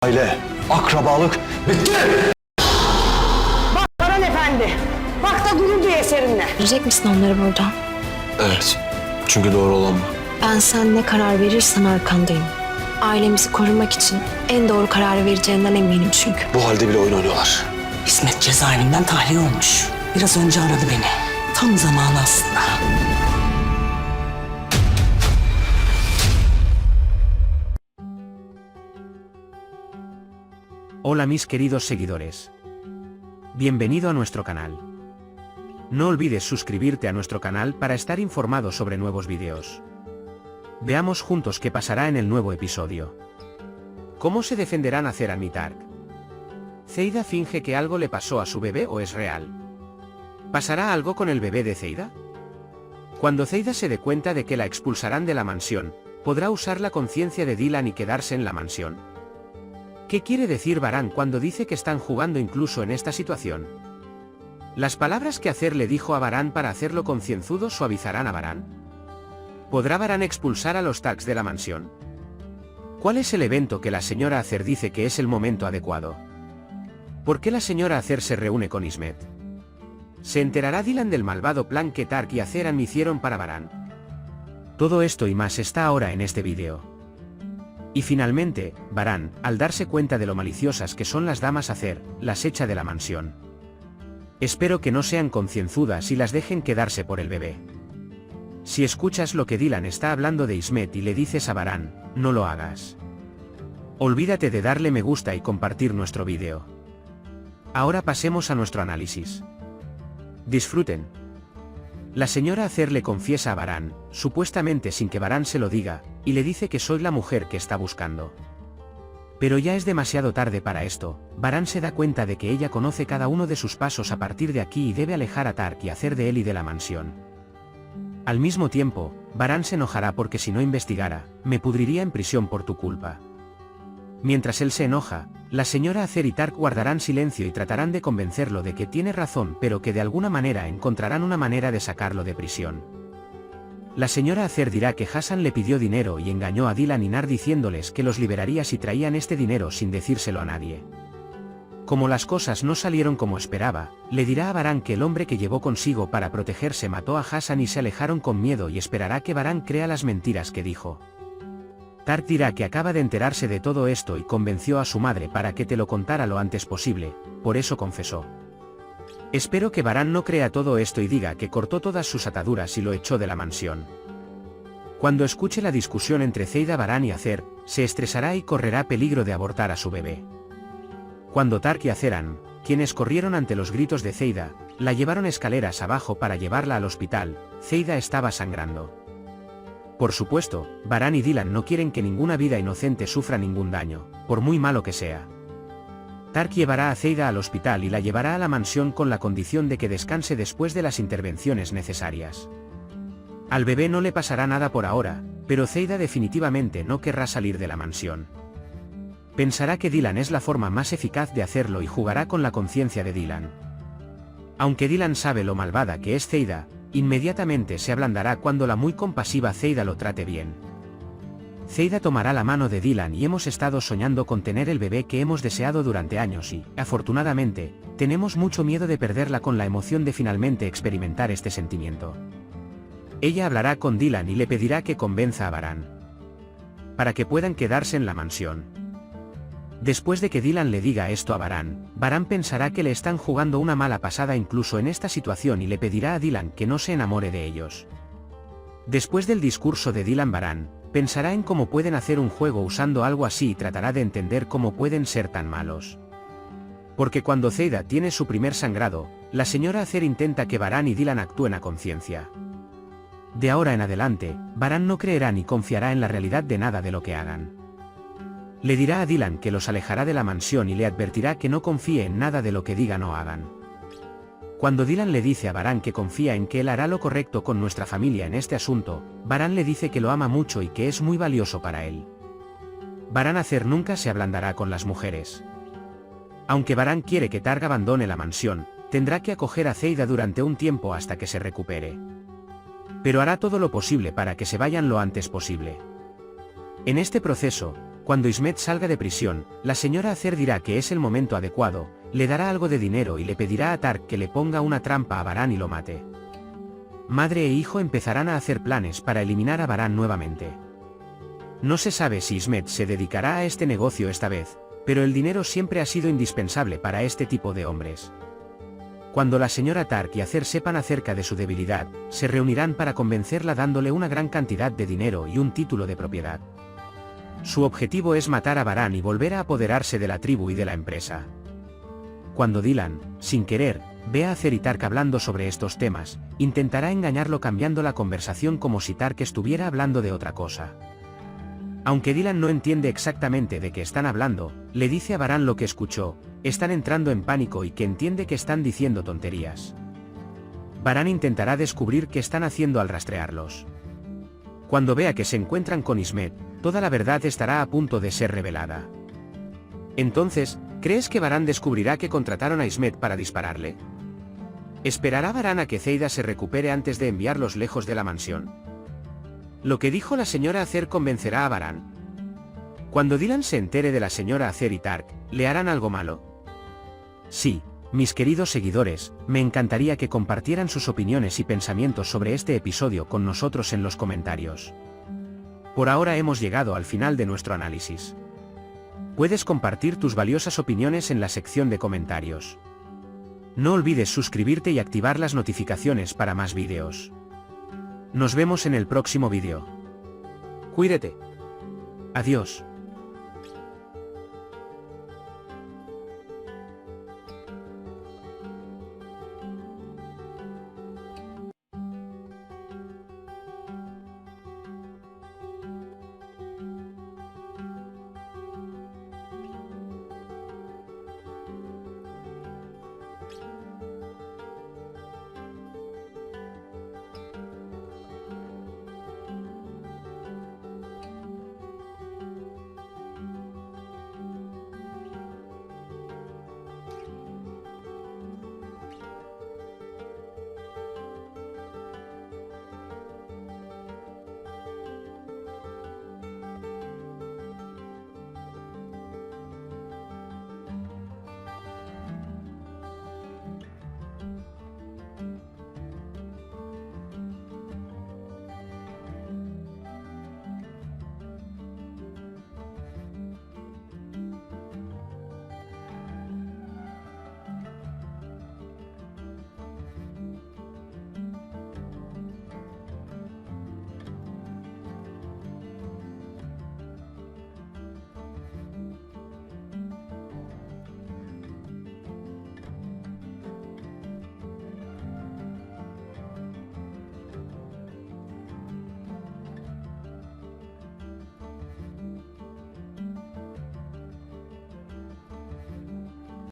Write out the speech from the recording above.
Aile, akrabalık bitti. Bak Baran Efendi, bak da gurur duy eserinle. Görecek misin onları buradan? Evet, çünkü doğru olan bu. Ben sen ne karar verirsen arkandayım. Ailemizi korumak için en doğru kararı vereceğinden eminim çünkü. Bu halde bile oyun oynuyorlar. İsmet cezaevinden tahliye olmuş. Biraz önce aradı beni. Tam zamanı aslında. Hola mis queridos seguidores. Bienvenido a nuestro canal. No olvides suscribirte a nuestro canal para estar informado sobre nuevos vídeos. Veamos juntos qué pasará en el nuevo episodio. ¿Cómo se defenderán Azeran y Tark? ¿Zeida finge que algo le pasó a su bebé o es real? ¿Pasará algo con el bebé de Zeida? Cuando Zeida se dé cuenta de que la expulsarán de la mansión, ¿podrá usar la conciencia de Dylan y quedarse en la mansión? ¿Qué quiere decir Baran cuando dice que están jugando incluso en esta situación? ¿Las palabras que Azer le dijo a Baran para hacerlo concienzudo suavizarán a Baran? ¿Podrá Baran expulsar a los Tarks de la mansión? ¿Cuál es el evento que la señora Azer dice que es el momento adecuado? ¿Por qué la señora Azer se reúne con Ismet? ¿Se enterará Dylan del malvado plan que Tark y Azeran hicieron para Baran? Todo esto y más está ahora en este vídeo. Y finalmente, Baran, al darse cuenta de lo maliciosas que son las damas Azer, las echa de la mansión. Espero que no sean concienzudas y las dejen quedarse por el bebé. Si escuchas lo que Dylan está hablando de Ismet y le dices a Baran, no lo hagas. Olvídate de darle me gusta y compartir nuestro vídeo. Ahora pasemos a nuestro análisis. Disfruten. La señora Azer le confiesa a Baran, supuestamente sin que Baran se lo diga, y le dice que soy la mujer que está buscando. Pero ya es demasiado tarde para esto. Baran se da cuenta de que ella conoce cada uno de sus pasos a partir de aquí y debe alejar a Tark y hacer de él y de la mansión. Al mismo tiempo, Baran se enojará porque si no investigara, me pudriría en prisión por tu culpa. Mientras él se enoja, la señora Azer y Tark guardarán silencio y tratarán de convencerlo de que tiene razón pero que de alguna manera encontrarán una manera de sacarlo de prisión. La señora Azer dirá que Hassan le pidió dinero y engañó a Dylan y Nar diciéndoles que los liberaría si traían este dinero sin decírselo a nadie. Como las cosas no salieron como esperaba, le dirá a Baran que el hombre que llevó consigo para protegerse mató a Hassan y se alejaron con miedo y esperará que Baran crea las mentiras que dijo. Tark dirá que acaba de enterarse de todo esto y convenció a su madre para que te lo contara lo antes posible, por eso confesó. Espero que Baran no crea todo esto y diga que cortó todas sus ataduras y lo echó de la mansión. Cuando escuche la discusión entre Zeida, Baran y Azer, se estresará y correrá peligro de abortar a su bebé. Cuando Tark y Azeran, quienes corrieron ante los gritos de Zeida, la llevaron escaleras abajo para llevarla al hospital, Zeida estaba sangrando. Por supuesto, Baran y Dylan no quieren que ninguna vida inocente sufra ningún daño, por muy malo que sea. Tark llevará a Zeida al hospital y la llevará a la mansión con la condición de que descanse después de las intervenciones necesarias. Al bebé no le pasará nada por ahora, pero Zeida definitivamente no querrá salir de la mansión. Pensará que Dylan es la forma más eficaz de hacerlo y jugará con la conciencia de Dylan. Aunque Dylan sabe lo malvada que es Zeida, inmediatamente se ablandará cuando la muy compasiva Zeida lo trate bien. Zeida tomará la mano de Dylan y hemos estado soñando con tener el bebé que hemos deseado durante años y, afortunadamente, tenemos mucho miedo de perderla con la emoción de finalmente experimentar este sentimiento. Ella hablará con Dylan y le pedirá que convenza a Baran para que puedan quedarse en la mansión. Después de que Dylan le diga esto a Baran, Baran pensará que le están jugando una mala pasada incluso en esta situación y le pedirá a Dylan que no se enamore de ellos. Después del discurso de Dylan, Baran pensará en cómo pueden hacer un juego usando algo así y tratará de entender cómo pueden ser tan malos. Porque cuando Zeida tiene su primer sangrado, la señora Azer intenta que Baran y Dylan actúen a conciencia. De ahora en adelante, Baran no creerá ni confiará en la realidad de nada de lo que hagan. Le dirá a Dylan que los alejará de la mansión y le advertirá que no confíe en nada de lo que digan o hagan. Cuando Dylan le dice a Baran que confía en que él hará lo correcto con nuestra familia en este asunto, Baran le dice que lo ama mucho y que es muy valioso para él. Baran Azer nunca se ablandará con las mujeres. Aunque Baran quiere que Tark abandone la mansión, tendrá que acoger a Zeida durante un tiempo hasta que se recupere. Pero hará todo lo posible para que se vayan lo antes posible. En este proceso, Cuando Ismet salga de prisión, la señora Acer dirá que es el momento adecuado, le dará algo de dinero y le pedirá a Tark que le ponga una trampa a Baran y lo mate. Madre e hijo empezarán a hacer planes para eliminar a Baran nuevamente. No se sabe si Ismet se dedicará a este negocio esta vez, pero el dinero siempre ha sido indispensable para este tipo de hombres. Cuando la señora Tark y Acer sepan acerca de su debilidad, se reunirán para convencerla dándole una gran cantidad de dinero y un título de propiedad. Su objetivo es matar a Baran y volver a apoderarse de la tribu y de la empresa. Cuando Dylan, sin querer, ve a Acer y Tark hablando sobre estos temas, intentará engañarlo cambiando la conversación como si Tark estuviera hablando de otra cosa. Aunque Dylan no entiende exactamente de qué están hablando, le dice a Baran lo que escuchó, están entrando en pánico y que entiende que están diciendo tonterías. Baran intentará descubrir qué están haciendo al rastrearlos. Cuando vea que se encuentran con Ismet, toda la verdad estará a punto de ser revelada. Entonces, ¿crees que Baran descubrirá que contrataron a Ismet para dispararle? ¿Esperará Baran a que Zeida se recupere antes de enviarlos lejos de la mansión? Lo que dijo la señora Acer convencerá a Baran. Cuando Dylan se entere de la señora Acer y Tark, ¿le harán algo malo? Sí, mis queridos seguidores, me encantaría que compartieran sus opiniones y pensamientos sobre este episodio con nosotros en los comentarios. Por ahora hemos llegado al final de nuestro análisis. Puedes compartir tus valiosas opiniones en la sección de comentarios. No olvides suscribirte y activar las notificaciones para más vídeos. Nos vemos en el próximo vídeo. Cuídate. Adiós.